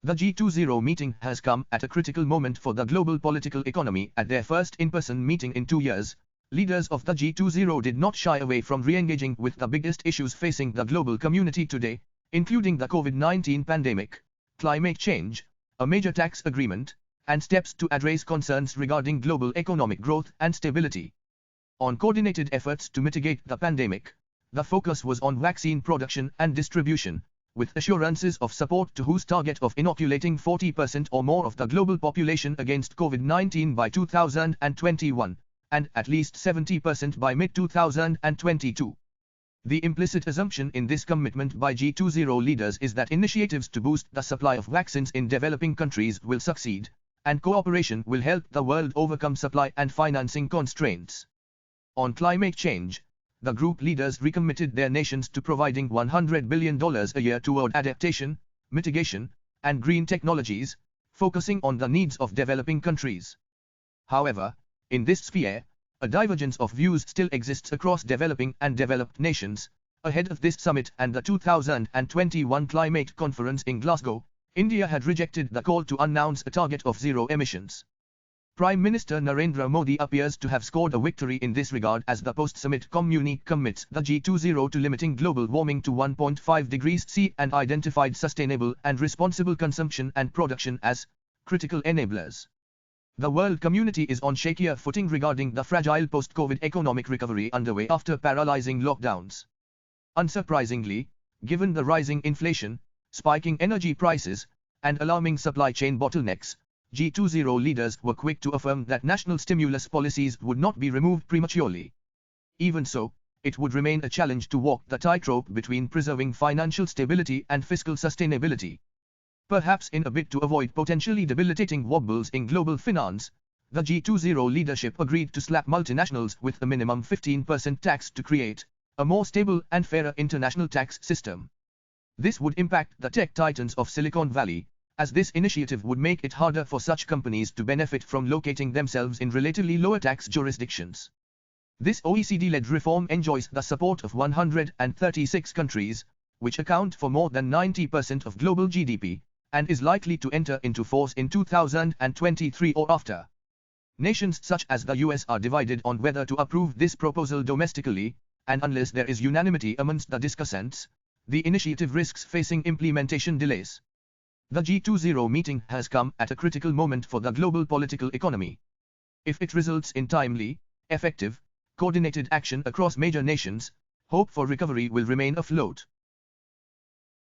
The G20 meeting has come at a critical moment for the global political economy. At their first in-person meeting in 2 years, leaders of the G20 did not shy away from re-engaging with the biggest issues facing the global community today, including the COVID-19 pandemic, climate change, a major tax agreement, and steps to address concerns regarding global economic growth and stability. On coordinated efforts to mitigate the pandemic, the focus was on vaccine production and distribution, with assurances of support to WHO's target of inoculating 40% or more of the global population against COVID-19 by 2021, and at least 70% by mid-2022. The implicit assumption in this commitment by G20 leaders is that initiatives to boost the supply of vaccines in developing countries will succeed, and cooperation will help the world overcome supply and financing constraints. On climate change, the group leaders recommitted their nations to providing $100 billion a year toward adaptation, mitigation, and green technologies, focusing on the needs of developing countries. However, in this sphere, a divergence of views still exists across developing and developed nations. Ahead of this summit and the 2021 climate conference in Glasgow, India had rejected the call to announce a target of zero emissions. Prime Minister Narendra Modi appears to have scored a victory in this regard as the post-summit communique commits the G20 to limiting global warming to 1.5 degrees C and identified sustainable and responsible consumption and production as critical enablers. The world community is on shakier footing regarding the fragile post-COVID economic recovery underway after paralyzing lockdowns. Unsurprisingly, given the rising inflation, spiking energy prices, and alarming supply chain bottlenecks, G20 leaders were quick to affirm that national stimulus policies would not be removed prematurely. Even so, it would remain a challenge to walk the tightrope between preserving financial stability and fiscal sustainability. Perhaps in a bid to avoid potentially debilitating wobbles in global finance, the G20 leadership agreed to slap multinationals with a minimum 15% tax to create a more stable and fairer international tax system. This would impact the tech titans of Silicon Valley, as this initiative would make it harder for such companies to benefit from locating themselves in relatively lower tax jurisdictions. This OECD-led reform enjoys the support of 136 countries, which account for more than 90% of global GDP, and is likely to enter into force in 2023 or after. Nations such as the US are divided on whether to approve this proposal domestically, and unless there is unanimity amongst the discussants, the initiative risks facing implementation delays. The G20 meeting has come at a critical moment for the global political economy. If it results in timely, effective, coordinated action across major nations, hope for recovery will remain afloat.